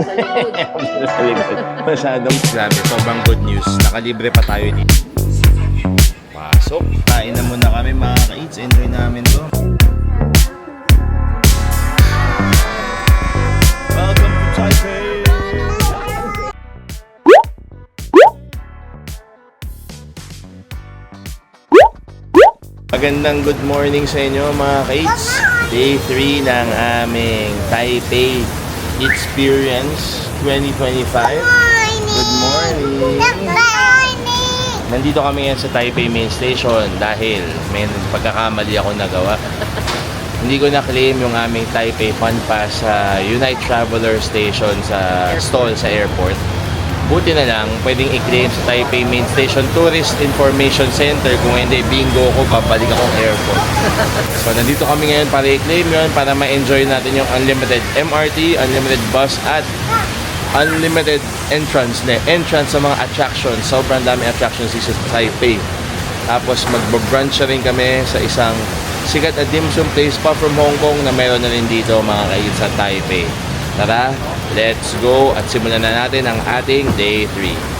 sa likod. Sa likod. Masyadong grabe. Sobrang good news. Nakalibre pa tayo dito. Pasok. Kain na muna kami mga ka-eats. Enjoy namin to. Welcome to Taipei! Magandang good morning sa inyo mga ka-eats. Day 3 ng aming Taipei Experience 2025. Good morning! Nandito kami ngayon sa Taipei Main Station dahil may pagkakamali ako nagawa. Hindi ko na-claim yung aming Taipei Fun Pass sa Unite Traveler Station sa stall sa airport. Buti na lang, pwedeng i-claim sa Taipei Main Station Tourist Information Center. Kung hindi, bingo ko, babalik akong airport. So, nandito kami ngayon para i-claim yun, para ma-enjoy natin yung unlimited MRT, unlimited bus, at unlimited entrance sa mga attractions. Sobrang dami attractions sa Taipei. Tapos, mag-brunch rin kami sa isang sikat na dim sum place pa from Hong Kong na meron na rin dito mga kaid sa Taipei. Tara, let's go at simulan na natin ang ating day 3.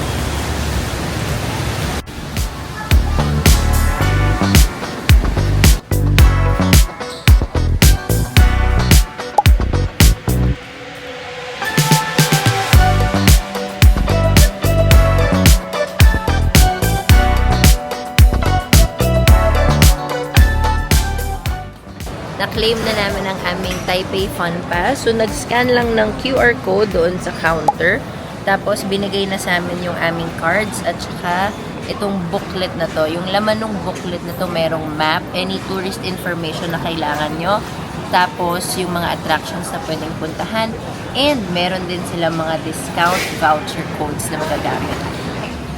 Na-claim na namin ang aming Taipei Fun Pass. So, nag-scan lang ng QR code doon sa counter. Tapos, binigay na sa amin yung aming cards at saka itong booklet na to. Yung laman ng booklet na to, merong map, any tourist information na kailangan nyo. Tapos, yung mga attractions na pwedeng puntahan. And, meron din sila mga discount voucher codes na magagamit.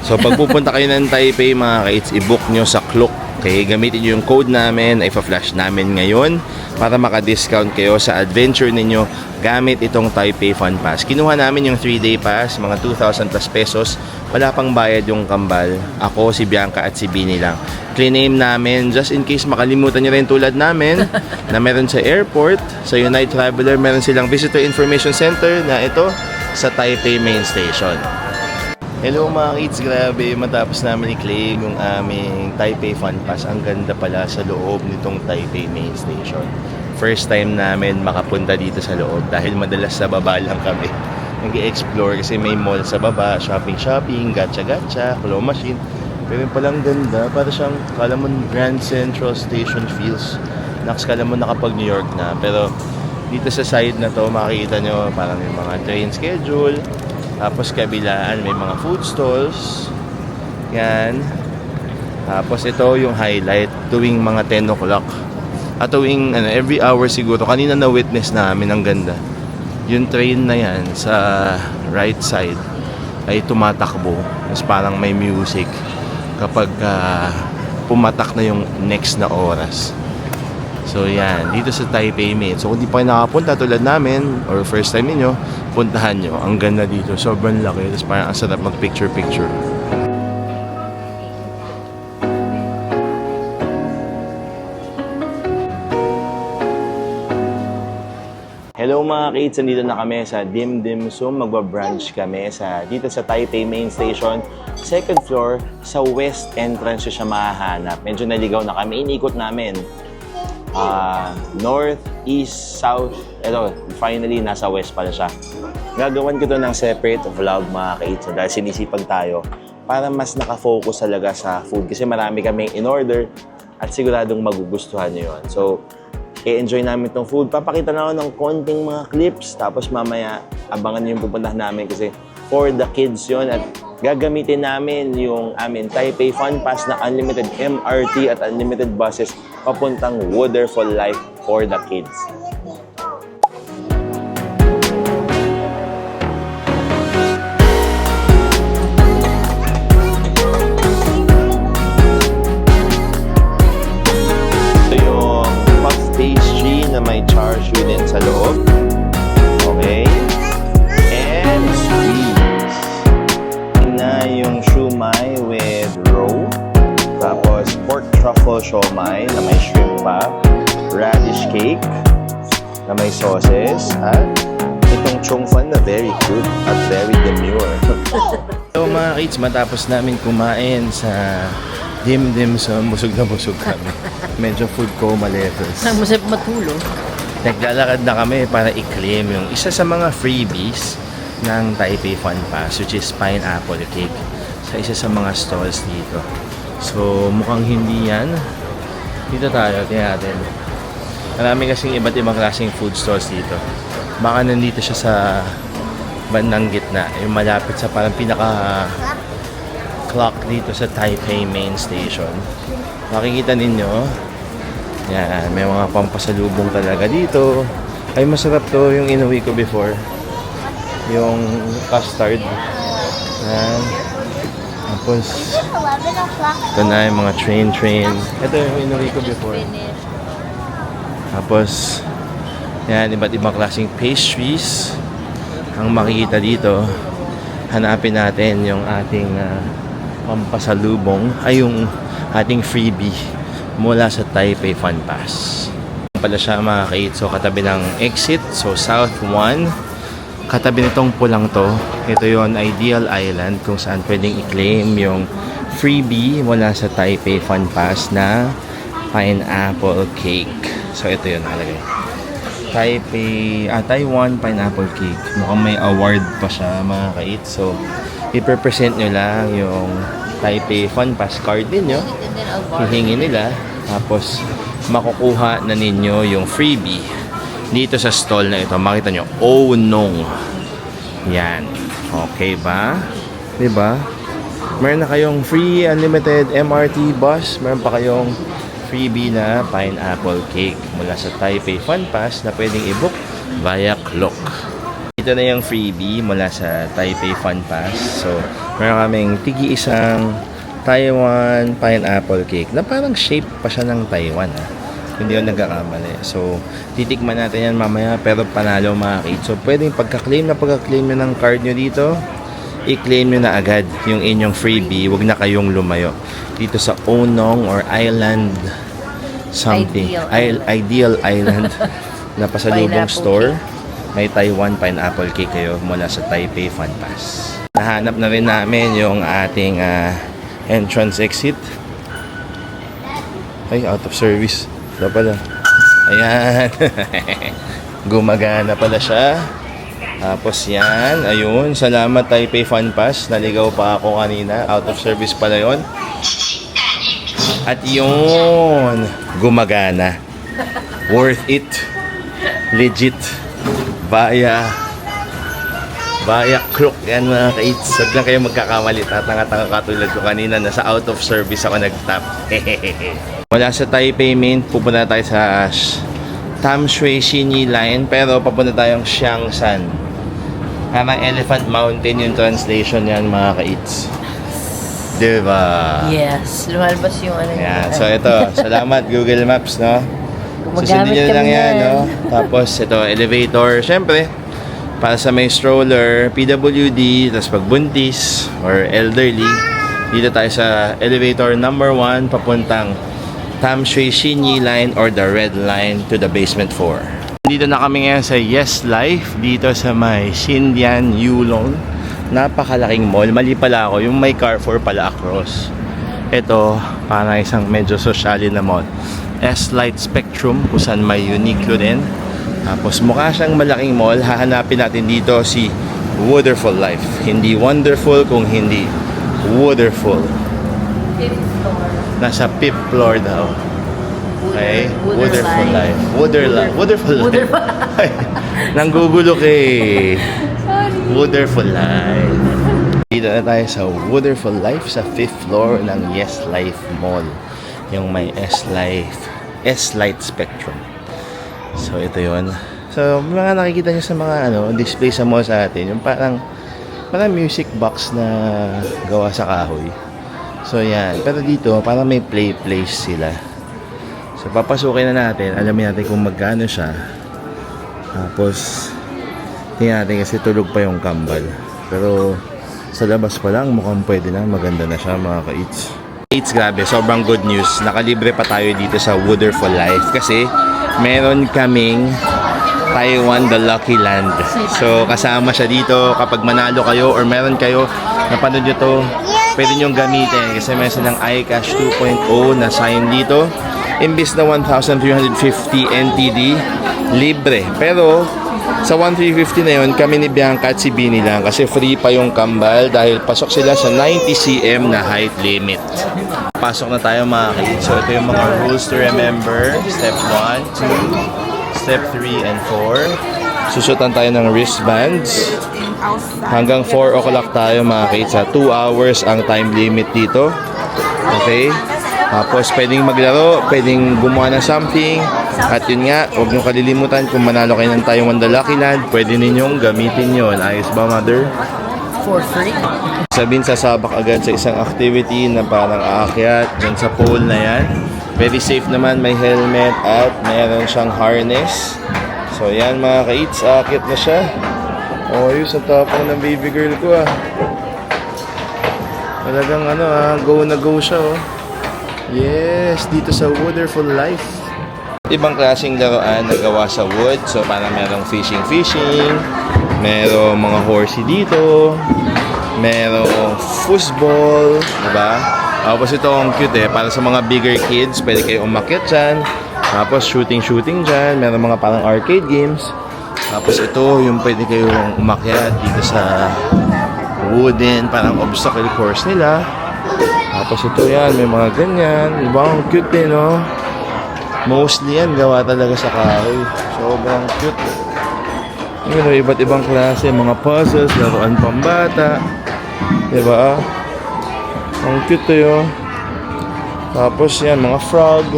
So, pag pupunta kayo ng Taipei mga ka-eats, i-book nyo sa Klook. Okay, gamitin nyo yung code namin, ipa-flash namin ngayon para maka-discount kayo sa adventure ninyo gamit itong Taipei Fun Pass. Kinuha namin yung 3-day pass, mga 2,000 plus pesos. Wala pang bayad yung kambal. Ako, si Bianca at si Bini lang. Clean-name namin just in case makalimutan nyo rin tulad namin na meron sa airport, sa Unite Traveler, meron silang Visitor Information Center na ito sa Taipei Main Station. Hello mga kids, grabe, matapos namin i-claim yung aming Taipei Fun Pass. Ang ganda pala sa loob nitong Taipei Main Station. First time namin makapunta dito sa loob dahil madalas sa baba lang kami nag-i-explore kasi may mall sa baba, shopping, gacha-gacha, claw machine. Pero yung palang ganda, para siyang, kala mo Grand Central Station feels. Kala mo nakapag New York na. Pero dito sa side na to, makikita nyo parang yung mga train schedule. Tapos kabilaan may mga food stalls. Yan. Tapos ito yung highlight tuwing mga 10 o'clock. At tuwing every hour siguro. Kanina na witness namin ang ganda. Yung train na yan sa right side ay tumatakbo. Mas parang may music kapag pumatak na yung next na oras. So yan, dito sa Taipei Main. So kung di pa kayo nakapunta tulad namin or first time niyo, puntahan nyo. Ang ganda dito, sobrang laki. Tapos parang ang sarap mag-picture-picture. Hello mga kids, nandito na kami sa Dim Dim Sum. Magba-brunch kami dito sa Taipei Main Station. Second floor, sa west entrance siya mahahanap. Medyo naligaw na kami, inikot namin. North, east, south. Ito, finally, nasa west pala siya. Gagawan ko to ng separate vlog mga ka-eats dahil sinisipag tayo para mas nakafocus talaga sa food kasi marami kaming in-order at siguradong magugustuhan nyo yun. So, i-enjoy namin itong food. Papakita na ako ng konting mga clips tapos mamaya abangan nyo yung pupuntahan namin kasi for the kids yun at gagamitin namin yung amin Taipei Fun Pass na unlimited MRT at unlimited buses papuntang Wonderful Life for the kids. Ito yung puff pastry na may char siu din sa loob. Okay. And sweet. Yung shumai with roe, tapos pork truffle siomai na may shrimp pa, radish cake na may sauces, at ito itong Chong Fan na very good at very demure. So mga kids, matapos namin kumain sa Dim Dim Sum, busog na busog kami. Medyo food coma levels. Masarap matulog. Naglalakad na kami para i-claim yung isa sa mga freebies ng Taipei Fun Pass, which is pineapple cake sa isa sa mga stalls dito. So mukhang hindi yan. Dito tayo, tingnan natin. Marami kasing iba't ibang klaseng food stalls dito. Baka nandito siya sa bandang gitna, yung malapit sa parang pinaka clock dito sa Taipei Main Station. Makikita ninyo, yan, may mga pampasalubong talaga dito. Ay, masarap to, yung inuwi ko before. Yung custard. Yan. Tapos, 11 o'clock. ito na yung mga train. Ito yung inuwi ko before. Tapos, yan, iba't ibang klaseng pastries ang makikita dito. Hanapin natin yung ating pampasalubong, ay yung ating freebie mula sa Taipei Fun Pass. Pala siya mga ka-8, so katabi ng exit, so South 1. Katabi nitong pulang to, ito yon Ideal Island kung saan pwedeng i-claim yung freebie mula sa Taipei Fun Pass na pineapple cake. So ito yun nakalagay. Taiwan pineapple cake. Mukhang may award pa siya mga ka-8. So i-present nyo lang yung Taipei Fun Pass card ninyo. Hihingi nila. Tapos makukuha na ninyo yung freebie dito sa stall na ito. Makita nyo, oh nong. Yan. Okay ba? Diba? Meron na kayong free unlimited MRT bus. Meron pa kayong freebie na pineapple cake mula sa Taipei Fun Pass na pwedeng i-book via Klook. Ito na yung freebie mula sa Taipei Fun Pass. So, meron kaming tigi-isang Taiwan pineapple cake na parang shape pa siya ng Taiwan. Hindi yun nagkakamali. So, titikman natin yan mamaya pero panalo mga kids. So, pwedeng pagka-claim nyo ng card nyo dito, i-claim nyo na agad yung inyong freebie. Huwag na kayong lumayo. Dito sa Onong or Island something. Ideal Island na pasalubong store. May Taiwan pineapple cake kayo mula sa Taipei Fun Pass. Nahanap na rin namin yung ating entrance exit. Ay, out of service. Ito pala. Ayan. Gumagana pala siya. Tapos yan. Ayun. Salamat Taipei Fun Pass. Naligaw pa ako kanina. Out of service pala yon. At yun. Gumagana. Worth it. Legit. Via Klook. Yan mga ka-8s. Huwag lang kayo magkakamali. Tatanga-tanga katulad ko kanina. Nasa out of service ako nag-tap. Wala sa Taipei Main, pupunta tayo sa Tamshui Xinyi Line, pero papunta tayong Xiangshan. Parang Elephant Mountain yung translation yan mga ka-its. Diba? Yes, lumalabas yung ano. Yan. So ito, salamat Google Maps, no? Susundin nyo lang yan, no? Tapos ito, elevator. Siyempre, para sa may stroller, PWD, tapos pagbuntis, or elderly, dito tayo sa elevator number 1, papuntang Tamshui Xinyi Line or the Red Line to the basement 4. Dito na kami ngayon sa Yes Life, dito sa may Xindian Yulong. Napakalaking mall. Mali pala ako, yung may Carrefour pala across. Ito, parang isang medyo sosyalin na mall. S-Light Spectrum, kung saan may Uniqlo din. Tapos mukha siyang malaking mall. Hahanapin natin dito si Wonderful Life. Hindi wonderful kung hindi wonderful. Nasa 5th floor daw. Okay? Wonderful Life. Wonderful Life. Nanggugulo kay Wonderful Life. Dito na tayo sa Wonderful Life sa 5th floor ng Yes Life Mall. Yung may S-Light Spectrum. So ito yon. So mga nakikita nyo sa mga display sa mall sa atin, yung parang music box na gawa sa kahoy. So yan, pero dito parang may place sila. So papasukin na natin, alamin natin kung magkano siya. Tapos tingnan natin kasi tulog pa yung kambal. Pero sa labas pa lang mukhang pwede na, maganda na siya mga ka-eats. Eats, grabe, sobrang good news. Nakalibre pa tayo dito sa Wonderful Life kasi meron kaming Taiwan The Lucky Land. So, kasama siya dito. Kapag manalo kayo or meron kayo, napanood nyo to, pwede nyong gamitin. Kasi meron silang iCash 2.0 na sign dito. Imbis na 1,350 NTD, libre. Pero, sa 1,350 na yun, kami ni Bianca at si Bini lang. Kasi free pa yung kambal dahil pasok sila sa 90 cm na height limit. Pasok na tayo mga kids. So, ito yung mga rules to remember. Step 1, 2, Step 3 and 4. Susutan tayo ng wristbands. Hanggang 4 o'clock tayo mga kids. 2 hours ang time limit dito. Okay? Tapos pwedeng maglaro, pwedeng gumawa ng something. At yun nga, huwag nyo kalilimutan kung manalo kayo ng Taiwan The Lucky Land, pwede ninyong gamitin yon. Ayos ba, mother? For free. Sabihin sasabak agad sa isang activity na parang aakyat dyan sa pole na yan. Very safe naman, may helmet at mayroon siyang harness. So yan mga ka-eats, aakyat na siya. Oh, yun sa tapang ng baby girl ko ah. Talagang go na go siya oh. Yes, dito sa Wonderful Life. Ibang klaseng laruan na gawa sa wood. So parang merong fishing, merong mga horsey dito, merong foosball, diba? Tapos ito ang cute para sa mga bigger kids, pwede kayo umakyat dyan. Tapos shooting dyan, meron mga parang arcade games. Tapos ito yung pwede kayong umakyat dito sa wooden, parang obstacle course nila. Tapos ito yan, may mga ganyan. Ibang cute din, no? Mostly yan, gawa talaga sa kahoy. Sobrang cute. Yun, iba't ibang klase, mga puzzles, laruan pambata. Diba? Ang cute to yun. Tapos yan, mga frog.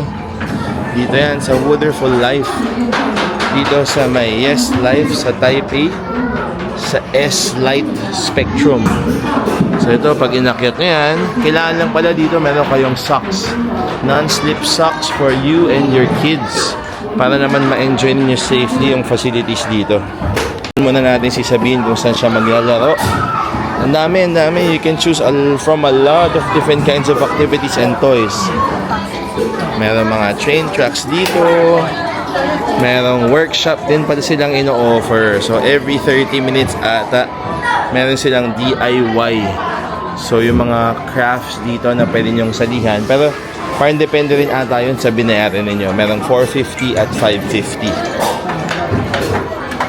Dito yan, sa Wonderful Life. Dito sa may Yes Life sa Taipei. Sa S-Light Spectrum. So ito, pag inakyat nyo yan, kailangan lang pala dito meron kayong socks. Non-slip socks for you and your kids. Para naman ma-enjoy niyo safely yung facilities dito. Muna natin sabihin kung saan siya maglalaro. Ang dami. You can choose from a lot of different kinds of activities and toys. Meron mga train tracks dito. Merong workshop din pala silang ino-offer. So, every 30 minutes ata, meron silang DIY. So, yung mga crafts dito na pwede nyong salihan. Pero, parang depende rin ata yun sa binayaran ninyo. Merong 450 at 550.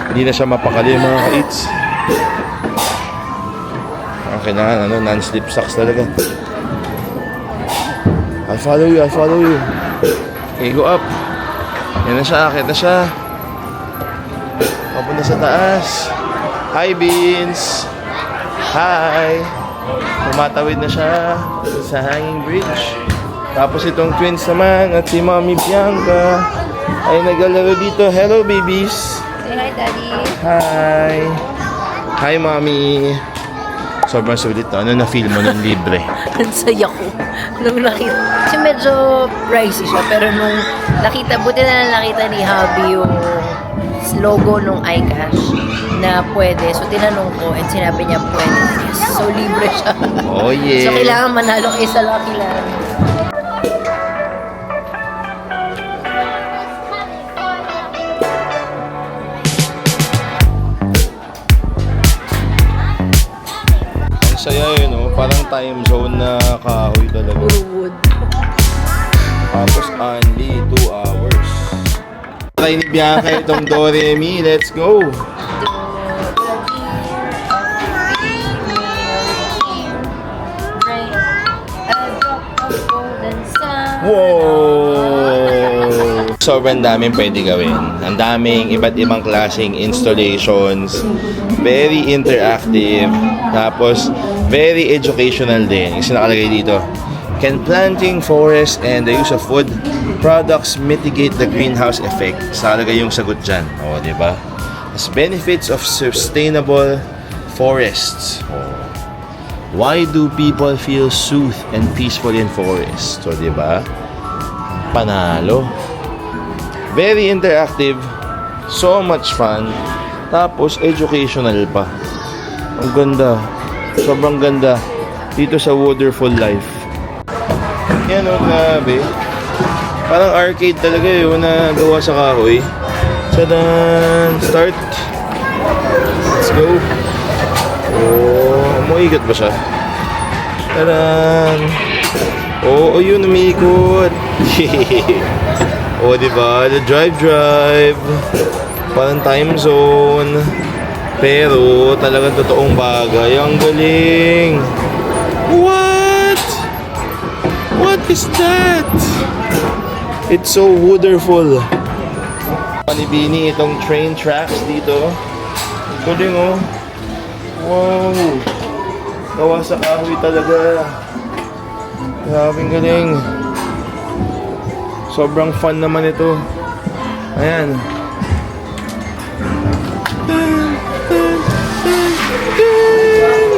Hindi na siya mapakali mga ka-eats. Okay na, non-slip socks talaga. I'll follow you. Okay, go up. Yan na siya, akit na siya. Papunta sa taas. Hi, Beans! Hi! Tumatawid na siya sa hanging bridge. Tapos itong twins naman at si Mommy Bianca ay naglalaro dito. Hello, babies! Say hi, Daddy. Hi! Hi, Mommy! Sobrang sulit to. Ano na-feel mo nun libre? Ang saya ko. Nung nakita. Kasi medyo pricey siya. Pero nung buti na nakita ni Hubby yung logo nung iCash na pwede. So, tinanong ko and sinabi niya pwede. Yes. So, libre siya. Oh, yeah! So, kailangan manalo kayo sa Lucky Land. Saya yun, parang time zone na kahoy talaga. Wood. Tapos only 2 hours. Try ni Bianca itong Doremi. Let's go! Wow! Sobrang daming pwede gawin. Ang daming iba't ibang klaseng installations. Very interactive. Tapos, very educational din. Yung nakalagay dito. Can planting forest and the use of wood products mitigate the greenhouse effect? Nakalagay yung sagot dyan. O, di ba? As benefits of sustainable forests. Why do people feel soothed and peaceful in forests? So, di ba? Panalo. Very interactive. So much fun. Tapos, educational pa. Ang ganda. Sobrang ganda. Dito sa Wonderful Life. Yan o, grabe. Parang arcade talaga yun na gawa sa kahoy. So, Tadan! Start! Let's go! Oh, umiikot ba siya? Tadan! Oo, yun, umiikot! Oh, diba? The drive! Parang time zone. Pero, talagang totoong bagay. Ang galing! What? What is that? It's so wonderful. Panibini itong train tracks dito. Galing oh. Wow. Gawa sa kahoy talaga. Grabing galing. Sobrang fun naman ito. Ayan.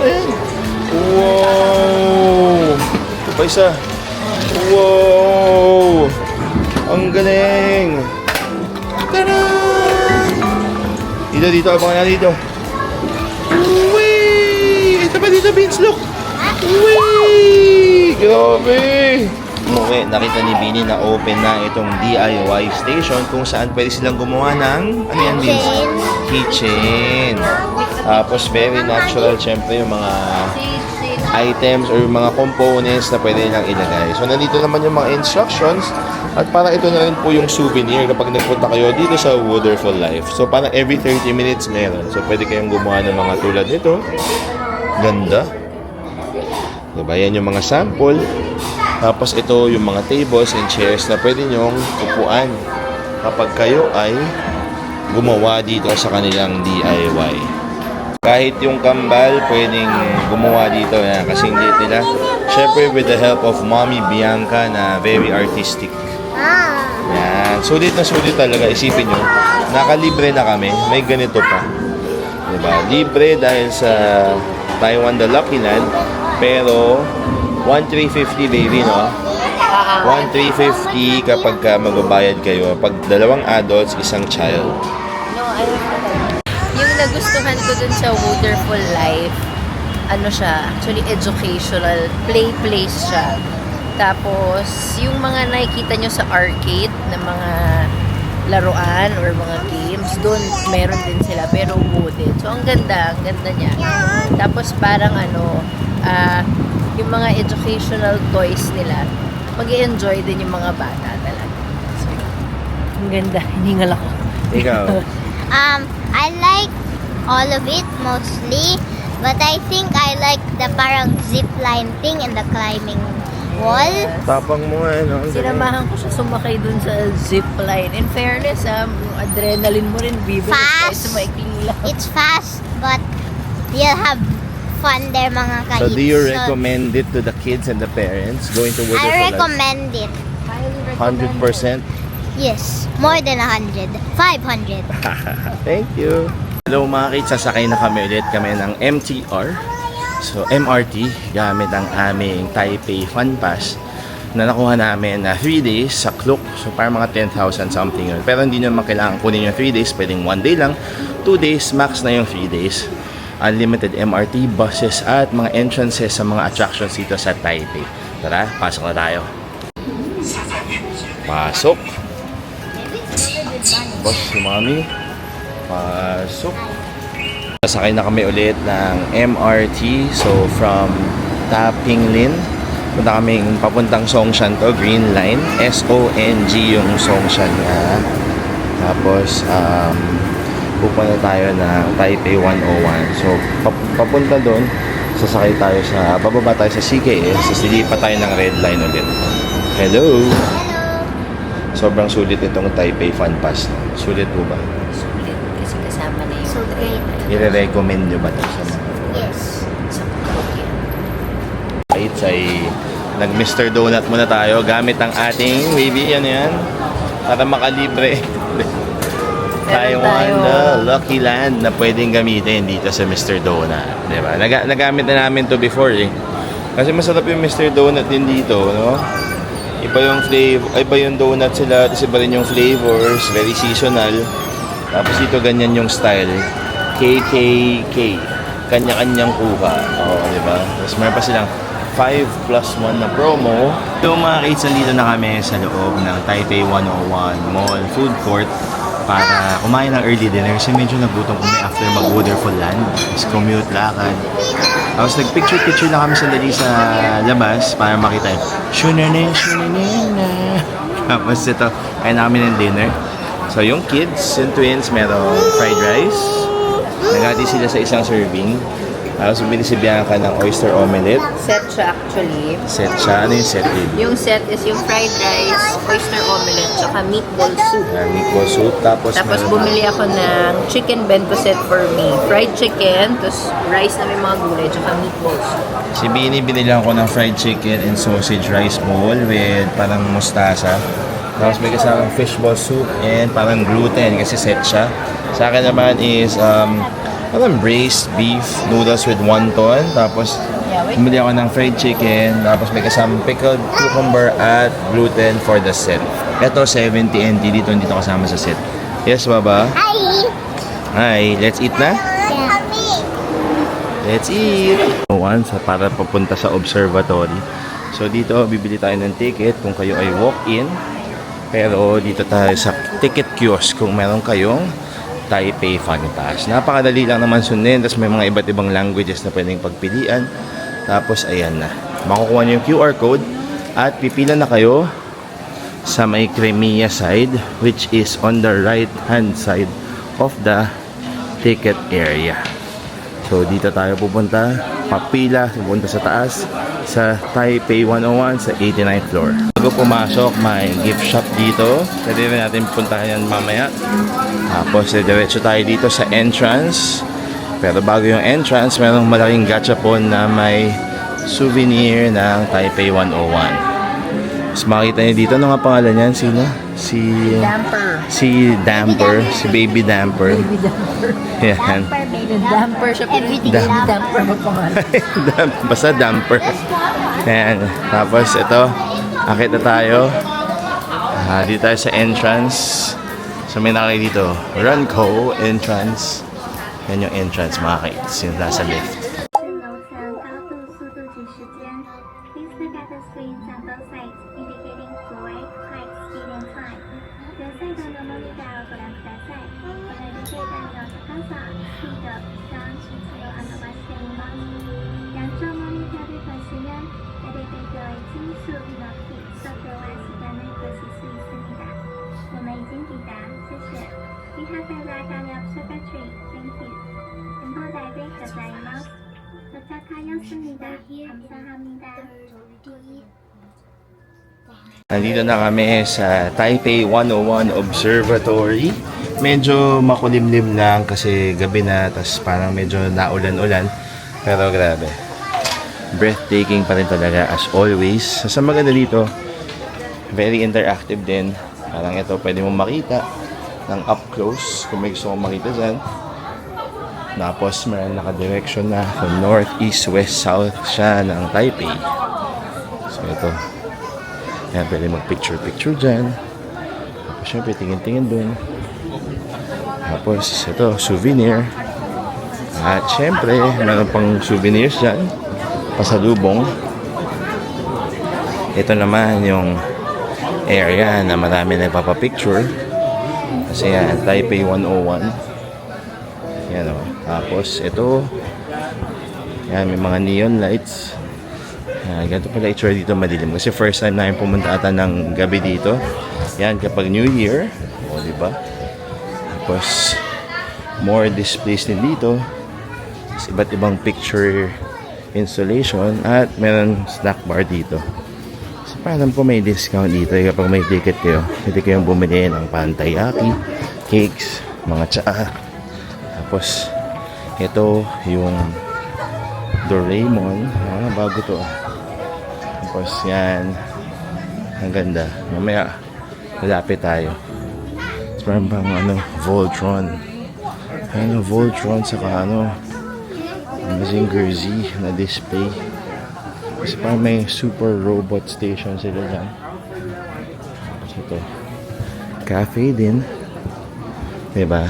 Ayan. Wow. Ito pa isa. Wow. Ang galing. Tada! Dito, abangan na dito. Wee! Ito pa dito, Vince, look! Wee! Grabe! Umuwi, nakita ni Bini na open na itong DIY station kung saan pwede silang gumawa ng, ano yan, Vince? Kitchen. Tapos very natural, syempre, yung mga items or yung mga components na pwede nilang ilagay. So, nandito naman yung mga instructions at para ito na rin po yung souvenir kapag nagpunta kayo dito sa Wonderful Life. So, parang every 30 minutes meron. So, pwede kayong gumawa ng mga tulad nito. Ganda. Diba? Yan yung mga sample. Tapos, ito yung mga tables and chairs na pwede nyong upuan kapag kayo ay gumawa dito sa kanilang DIY. Kahit yung kambal, pwedeng gumawa dito. Yan, kasi hindi nila. Siyempre, with the help of Mommy Bianca na very artistic. Yan. Sulit na sulit talaga. Isipin nyo, nakalibre na kami. May ganito pa. Diba? Libre dahil sa Taiwan the Lucky Land. Pero, 1,350 baby, no? 1,350 kapag magbabayad kayo. Pag dalawang adults, isang child. No, yung nagustuhan ko dun sa Wonderful Life, ano siya, actually educational, play place siya. Tapos, yung mga nakikita nyo sa arcade na mga laruan or mga games, doon meron din sila, pero wooden. So, ang ganda niya. Tapos, parang yung mga educational toys nila, mag-i-enjoy din yung mga bata talaga. So, ang ganda. Hiningal ako. Ikaw? I like all of it mostly, but I think I like the parang zip line thing and the climbing wall. Tapang mo nga, no? Sinamahan ko siya sumakay dun sa zip line. In fairness, yung adrenaline mo rin, bibilis kahit Fast. sa maikling lang. It's fast, but you'll have fun there mga So, ka-kids. do you recommend it to the kids and the parents going to Wonderful I Life? recommend it. 100%? Yes, more than 100. 500. Thank you. Hello mga kids, sasakay na kami ulit kami ng MTR. So MRT gamit ang aming Taipei Fun Pass na nakuha namin na 3 days sa Klook. So parang mga 10,000 something yun. Pero hindi naman kailangan kunin yung 3 days, pwedeng 1 day lang. 2 days, max na yung 3 days. Unlimited MRT, buses at mga entrances sa mga attractions dito sa Taipei. Tara, pasok na tayo. Pasok. Boss, si Mami. Pasok. Sasakay na kami ulit ng MRT. So, from Tapinglin, punta kaming papuntang Songshan to, Green Line. S-O-N-G yung Songshan nga. Tapos, pupunta tayo ng Taipei 101. So, papunta doon, sasakay tayo sa, bababa tayo sa CKS. So, silipat tayo ng Red Line ulit. Hello! Sobrang sulit itong Taipei Fun Pass. Sulit po ba? Sulit kasi kasama na yung So great. I-recommend nyo ba ito sa mga Yes. sa karaoke. kids? Ay nag-Mr. Donut muna tayo gamit ang ating baby. Ano yan? Para makalibre. Taiwan, the Lucky Land na pwedeng gamitin dito sa Mr. Donut. Diba? Nagamit na namin to before eh. Kasi masarap yung Mr. Donut din dito, no? Iba yung flavor, iba yung donut sila, tapos iba rin yung flavors, very seasonal. Tapos dito ganyan yung style. KKK. Kanya-kanyang kuha. Oo, di ba? Tapos meron pa silang 5+1 na promo. So mga kids, nandito na kami sa loob ng Taipei 101 Mall Food Court para kumain ng early dinner kasi medyo nagutom kami after mag-Wonderful Land. Tapos commute, lakad. Tapos nag-picture-picture na kami sandali sa labas para makita yung shunane. Tapos ito, kain na kami ng dinner. So yung kids, yung twins, merong fried rice. Nagati sila sa isang serving. Tapos bumili si Bianca ng oyster omelette. Set siya actually. Set siya. Ano yung set din? Yung set is yung fried rice, oyster omelette, tsaka meatball soup. Meatball soup. Tapos meron- bumili ako ng chicken bento set for me. Fried chicken, tapos rice na may mga gulay, tsaka meatball soup. Si Bini, binilihan ko ng fried chicken and sausage rice bowl with parang mustasa. Tapos may kasamang fishball soup and parang gluten kasi set siya. Sa akin naman is parang braised beef noodles with wonton. Tapos bumili ako ng fried chicken. Tapos may kasamang pickled cucumber at gluten for the set. Ito 70 NT dito, hindi to kasama sa set. Yes, Baba? Hi! Hi, let's eat na? Let's eat! Once, para papunta sa observatory. So dito, bibili tayo ng ticket kung kayo ay walk-in. Pero dito tayo sa ticket kiosk kung meron kayong Taipei Fun Pass. Napakadali lang naman sundin. Tapos may mga iba't ibang languages na pwedeng pagpilian. Tapos ayan na. Makukuha nyo yung QR code at pipila na kayo sa may Crimea side, which is on the right hand side of the ticket area. So dito tayo pupunta, papila, pupunta sa taas sa Taipei 101 sa 89th floor. Bago pumasok, may gift shop dito. Pwede rin natin puntahan yan mamaya. Tapos diretso tayo dito sa entrance. Pero bago yung entrance, mayroong malaking gachapon na may souvenir ng Taipei 101. Mas makita niyo dito, ano nga pangalan niyan? Sino? Si Damper. Si Baby Damper. Yan. Damper siya, pero hindi damper magpangalan. Basta Damper. Yan. Tapos ito, akit na tayo. Dito tayo sa entrance. So may nakakita dito, Runco entrance. Yan yung entrance, mga kids. Yung nasa left. 楼层高度、速度及时间。Please look at the screens on both sides indicating forward, height, speed, and climb. 両サイドのモニターをご覧ください。このエレベーターの高さ、スピード、時間、質を表しています。两张モニター的时间，エレベーター已经速度到底，速度は時間の少し過ぎすぎだ。我们已经抵达，谢谢。We have arrived at the observatory. Thank you. 행복하게 가자이마스. 도착하였습니다. 감사합니다. Nandito na kami sa Taipei 101 Observatory. Medyo makulimlim lang kasi gabi na, tas parang medyo naulan-ulan. Pero grabe. Breathtaking pa rin talaga as always. Sa maganda dito, very interactive din. Parang ito, pwede mong makita ng up close kung may gusto mong makita dyan. Tapos meron naka-direction na from north, east, west, south siya ng Taipei. So ito. Yan, pwede mag-picture-picture dyan. Tapos syempre, tingin-tingin dun. Tapos ito, souvenir. At syempre, meron pang souvenirs dyan. Pasalubong. Ito naman yung area na marami nagpapapicture. Kasi yan, Taipei 101. Yan o. Tapos ito, yan, may mga neon lights. Ganito pala itsura dito madilim. Kasi first time namin pumunta ata ng gabi dito. Yan, kapag New Year. O, diba? Tapos, more displays din dito. Tapos, iba't ibang picture installation. At meron snack bar dito. So, parang po may discount dito. Kapag may ticket kayo, pwede kayong bumili ng pantayaki, cakes, mga tsaa. Tapos, ito yung Doraemon. Bago to. Tapos yan. Ang ganda. Mamaya, malapit tayo. Tapos parang bang Voltron. Voltron saka Mazinger Z na display. Kasi parang may super robot station sila dyan. Tapos ito. Cafe din. Diba?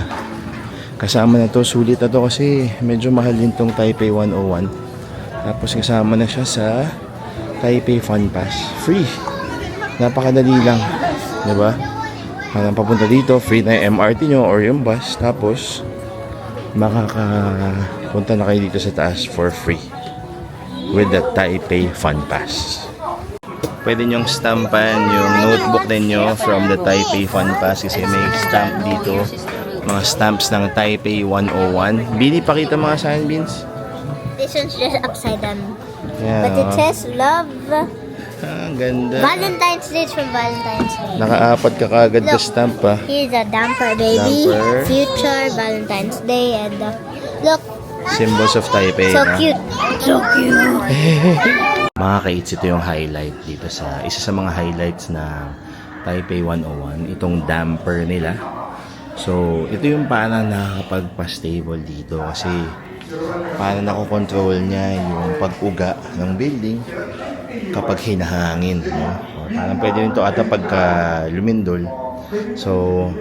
Kasama na to, sulit na to kasi medyo mahal din tong Taipei 101. Tapos kasama na siya sa Taipei Fun Pass. Free. Napakadali lang. Diba? Parang papunta dito, free na yung MRT nyo or yung bus. Tapos, makakapunta na kayo dito sa taas for free with the Taipei Fun Pass. Pwede nyong stampan yung notebook ninyo from the Taipei Fun Pass kasi may stamp dito. Mga stamps ng Taipei 101. Bini, pakita mga sign, Beans. This one's just upside down. Yeah. But it says love. Ang ganda. Valentine's Day is from Valentine's Day. Nakaapat ka kagad ka Look. stamp pa. Here's a damper baby. Damper. Future, Valentine's Day, and look, Symbols of Taipei. so no? cute. So cute. Mga kaits, ito yung highlight dito sa isa sa mga highlights ng Taipei 101, itong damper nila. So, ito yung parang nakakapagpa-stable dito kasi parang nakokontrol niya yung pag-uga ng building kapag hinahangin. No? O, parang pwede rin ito ata pagka lumindol. So,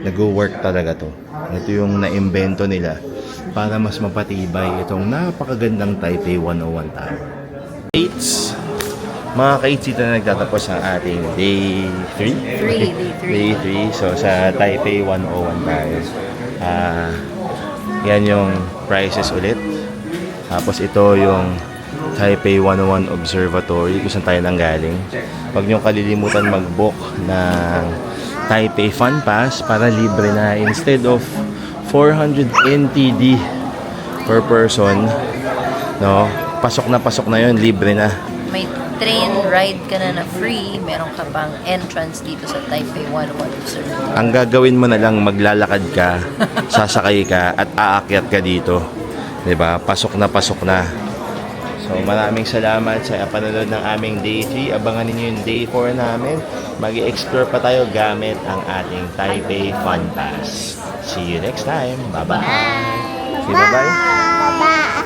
nag-work talaga to. Ito yung na-invento nila para mas mapatibay itong napakagandang Taipei 101 Tower. Kaits, mga kaits, ito na nagtatapos ang ating day 3? Day 3. So, sa Taipei 101 tayo. Yan yung prices ulit. Tapos ito yung Taipei 101 Observatory kung saan tayo nanggaling. Huwag niyong kalilimutan mag-book ng Taipei Fun Pass para libre na. Instead of 400 NTD per person, no? Pasok na yun, libre na. May train ride ka na free. Meron ka pang entrance dito sa Taipei 101 Observatory. Ang gagawin mo na lang, maglalakad ka, sasakay ka, at aakyat ka dito. 'Di ba? Pasok na. So, maraming salamat sa panonood ng aming Day 3. Abangan niyo yung Day 4 namin. Mag-i-explore pa tayo gamit ang ating Taipei Fun Pass. See you next time. Bye-bye. Say bye-bye. Bye.